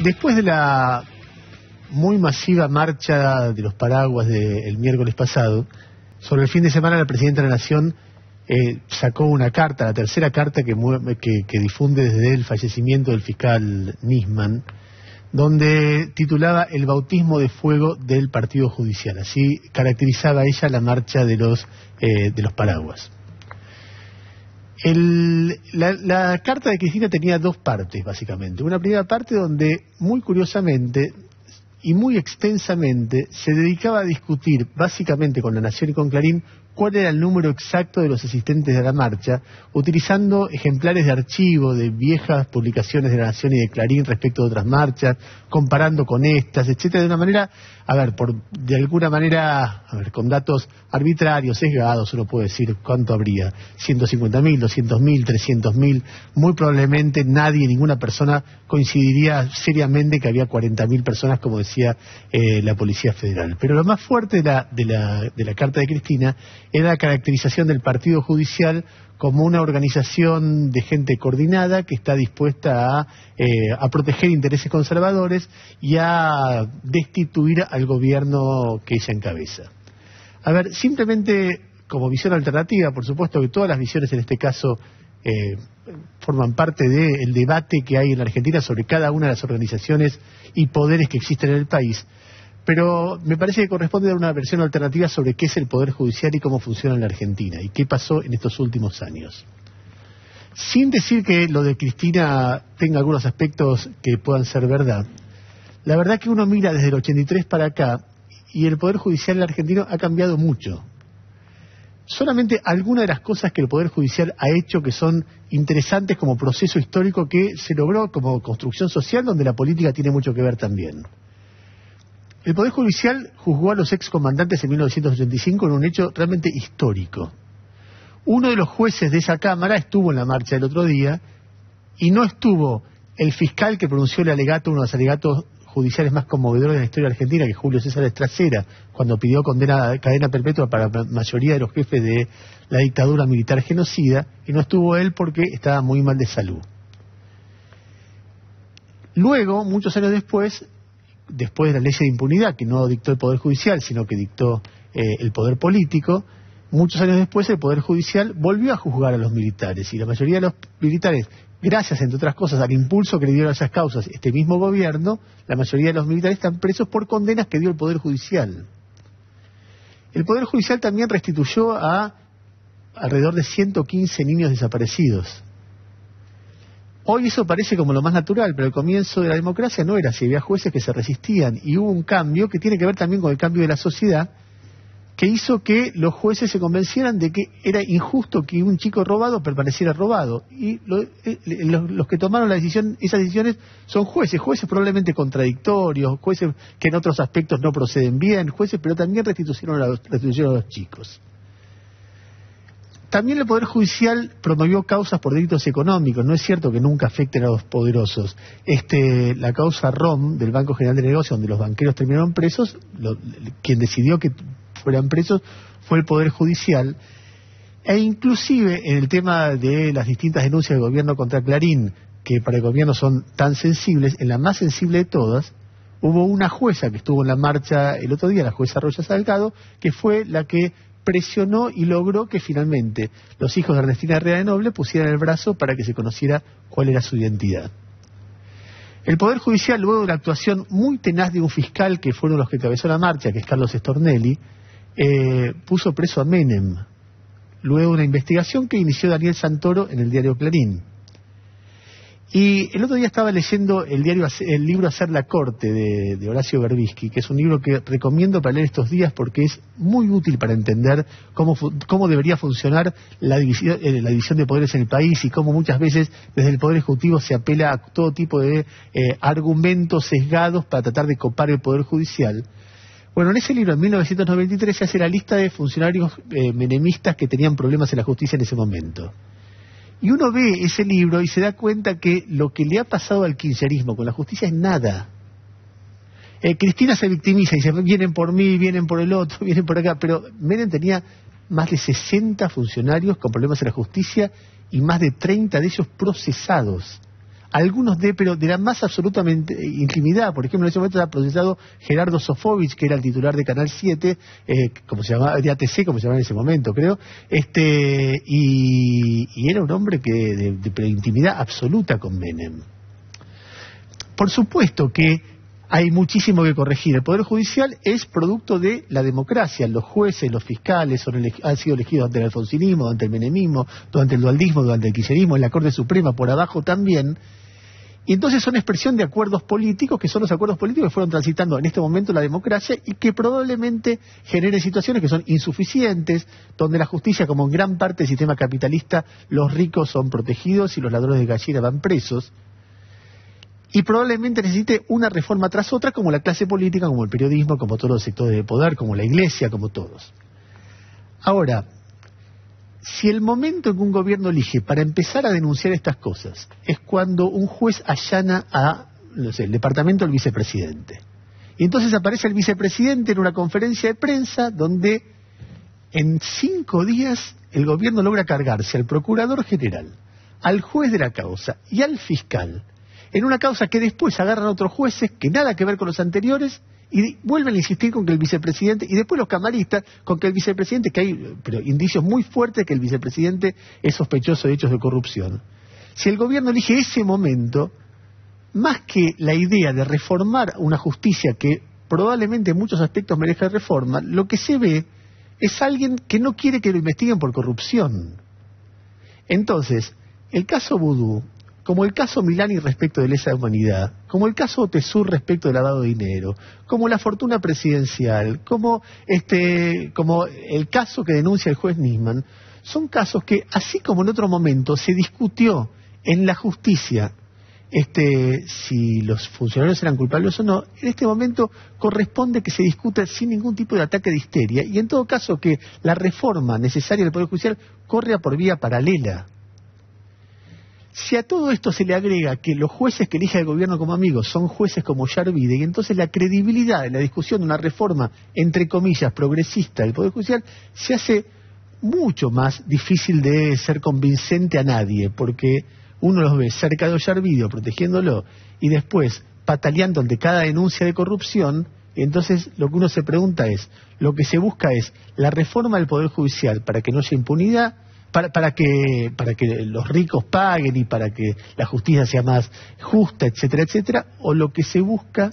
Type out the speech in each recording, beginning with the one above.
Después de la muy masiva marcha de los paraguas del miércoles pasado, sobre el fin de semana la Presidenta de la Nación sacó una carta, la tercera carta que difunde desde el fallecimiento del fiscal Nisman, donde titulaba El bautismo de fuego del Partido Judicial. Así caracterizaba ella la marcha de los paraguas. La carta de Cristina tenía dos partes, básicamente. Una primera parte donde, muy curiosamente y muy extensamente, se dedicaba a discutir, básicamente con La Nación y con Clarín, cuál era el número exacto de los asistentes de la marcha, utilizando ejemplares de archivo de viejas publicaciones de La Nación y de Clarín respecto de otras marchas, comparando con estas, etcétera, de una manera, de alguna manera, con datos arbitrarios, sesgados, uno puede decir cuánto habría, 150.000, 200.000, 300.000, muy probablemente nadie, ninguna persona coincidiría seriamente que había 40.000 personas, como decía la Policía Federal. Pero lo más fuerte de la carta de Cristina era la caracterización del Partido Judicial como una organización de gente coordinada que está dispuesta a proteger intereses conservadores y a destituir al gobierno que ella encabeza. Simplemente como visión alternativa, por supuesto que todas las visiones en este caso forman parte del debate que hay en la Argentina sobre cada una de las organizaciones y poderes que existen en el país. Pero me parece que corresponde dar una versión alternativa sobre qué es el Poder Judicial y cómo funciona en la Argentina y qué pasó en estos últimos años. Sin decir que lo de Cristina tenga algunos aspectos que puedan ser verdad, la verdad que uno mira desde el 83 para acá y el Poder Judicial argentino ha cambiado mucho. Solamente algunas de las cosas que el Poder Judicial ha hecho que son interesantes como proceso histórico que se logró como construcción social, donde la política tiene mucho que ver también. El Poder Judicial juzgó a los excomandantes en 1985 en un hecho realmente histórico. Uno de los jueces de esa Cámara estuvo en la marcha el otro día y no estuvo el fiscal que pronunció el alegato, uno de los alegatos judiciales más conmovedores de la historia argentina, que es Julio César Estracera, cuando pidió cadena perpetua para la mayoría de los jefes de la dictadura militar genocida, y no estuvo él porque estaba muy mal de salud. Luego, muchos años después de la ley de impunidad, que no dictó el Poder Judicial, sino que dictó el Poder Político, muchos años después el Poder Judicial volvió a juzgar a los militares, y la mayoría de los militares, gracias, entre otras cosas, al impulso que le dieron a esas causas este mismo gobierno, la mayoría de los militares están presos por condenas que dio el Poder Judicial. El Poder Judicial también restituyó a alrededor de 115 niños desaparecidos. Hoy eso parece como lo más natural, pero al comienzo de la democracia no era así. Había jueces que se resistían y hubo un cambio que tiene que ver también con el cambio de la sociedad, que hizo que los jueces se convencieran de que era injusto que un chico robado permaneciera robado. Y los que tomaron esas decisiones son jueces probablemente contradictorios, jueces que en otros aspectos no proceden bien, jueces, pero también restituyeron a los chicos. También el Poder Judicial promovió causas por delitos económicos. No es cierto que nunca afecten a los poderosos. La causa ROM del Banco General de Negocios, donde los banqueros terminaron presos, quien decidió que fueran presos fue el Poder Judicial. E inclusive en el tema de las distintas denuncias del gobierno contra Clarín, que para el gobierno son tan sensibles, en la más sensible de todas, hubo una jueza que estuvo en la marcha el otro día, la jueza Roya Salgado, que fue la que presionó y logró que finalmente los hijos de Ernestina Herrera de Noble pusieran el brazo para que se conociera cuál era su identidad. El Poder Judicial, luego de la actuación muy tenaz de un fiscal que fue uno de los que encabezó la marcha, que es Carlos Stornelli, puso preso a Menem, luego de una investigación que inició Daniel Santoro en el diario Clarín. Y el otro día estaba leyendo el libro Hacer la Corte de Horacio Berbisky, que es un libro que recomiendo para leer estos días porque es muy útil para entender cómo debería funcionar la división de poderes en el país y cómo muchas veces desde el Poder Ejecutivo se apela a todo tipo de argumentos sesgados para tratar de copar el Poder Judicial. Bueno, en ese libro, en 1993, se hace la lista de funcionarios menemistas que tenían problemas en la justicia en ese momento. Y uno ve ese libro y se da cuenta que lo que le ha pasado al kirchnerismo con la justicia es nada. Cristina se victimiza y dice, vienen por mí, vienen por el otro, vienen por acá, pero Menem tenía más de 60 funcionarios con problemas en la justicia y más de 30 de ellos procesados. algunos pero de la más absolutamente intimidad. Por ejemplo, en ese momento era procesado Gerardo Sofovich, que era el titular de Canal 7, como se llamaba, de ATC, como se llamaba en ese momento, creo, y era un hombre que de intimidad absoluta con Menem. Por supuesto que hay muchísimo que corregir. El Poder Judicial es producto de la democracia. Los jueces, los fiscales han sido elegidos durante el alfonsinismo, durante el menemismo, durante el dualdismo, durante el kirchnerismo, en la Corte Suprema, por abajo también. Y entonces son expresión de acuerdos políticos, que son los acuerdos políticos que fueron transitando en este momento la democracia y que probablemente generen situaciones que son insuficientes, donde la justicia, como en gran parte del sistema capitalista, los ricos son protegidos y los ladrones de gallina van presos. Y probablemente necesite una reforma tras otra, como la clase política, como el periodismo, como todos los sectores de poder, como la iglesia, como todos. Ahora, si el momento en que un gobierno elige para empezar a denunciar estas cosas es cuando un juez allana el departamento del vicepresidente, y entonces aparece el vicepresidente en una conferencia de prensa donde en 5 días el gobierno logra cargarse al procurador general, al juez de la causa y al fiscal, en una causa que después agarran otros jueces que nada que ver con los anteriores y vuelven a insistir con que el vicepresidente, y después los camaristas, con que el vicepresidente, que hay indicios muy fuertes de que el vicepresidente es sospechoso de hechos de corrupción. Si el gobierno elige ese momento, más que la idea de reformar una justicia que probablemente en muchos aspectos merezca reforma, lo que se ve es alguien que no quiere que lo investiguen por corrupción. Entonces, el caso Vudú, como el caso Milani respecto de lesa humanidad, como el caso Otesur respecto de lavado de dinero, como la fortuna presidencial, como el caso que denuncia el juez Nisman, son casos que, así como en otro momento se discutió en la justicia si los funcionarios eran culpables o no, en este momento corresponde que se discuta sin ningún tipo de ataque de histeria, y en todo caso que la reforma necesaria del Poder Judicial corra por vía paralela. Si a todo esto se le agrega que los jueces que elige el gobierno como amigos son jueces como Yarvide, y entonces la credibilidad de la discusión de una reforma, entre comillas, progresista del Poder Judicial, se hace mucho más difícil de ser convincente a nadie, porque uno los ve cerca de Yarvide, protegiéndolo, y después pataleando ante cada denuncia de corrupción. Y entonces lo que uno se pregunta es, lo que se busca es la reforma del Poder Judicial para que no haya impunidad, para que los ricos paguen y para que la justicia sea más justa, etcétera, etcétera, o lo que se busca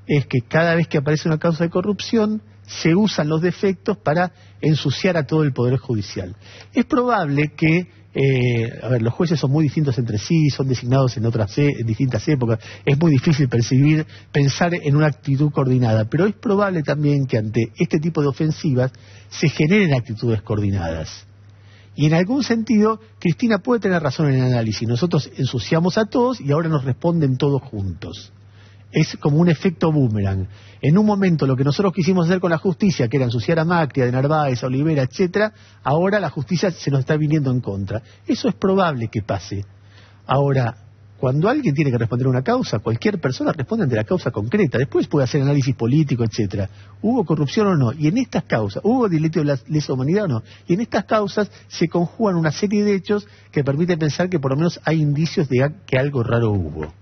es que cada vez que aparece una causa de corrupción se usan los defectos para ensuciar a todo el Poder Judicial. Es probable que, los jueces son muy distintos entre sí, son designados en distintas épocas, es muy difícil pensar en una actitud coordinada, pero es probable también que ante este tipo de ofensivas se generen actitudes coordinadas. Y en algún sentido, Cristina puede tener razón en el análisis. Nosotros ensuciamos a todos y ahora nos responden todos juntos. Es como un efecto boomerang. En un momento lo que nosotros quisimos hacer con la justicia, que era ensuciar a Macri, a de Narváez, a Olivera, etcétera, ahora la justicia se nos está viniendo en contra. Eso es probable que pase. Ahora, cuando alguien tiene que responder a una causa, cualquier persona responde ante la causa concreta. Después puede hacer análisis político, etcétera. ¿Hubo corrupción o no? Y en estas causas, ¿hubo delito de lesa humanidad o no? Y en estas causas se conjugan una serie de hechos que permiten pensar que por lo menos hay indicios de que algo raro hubo.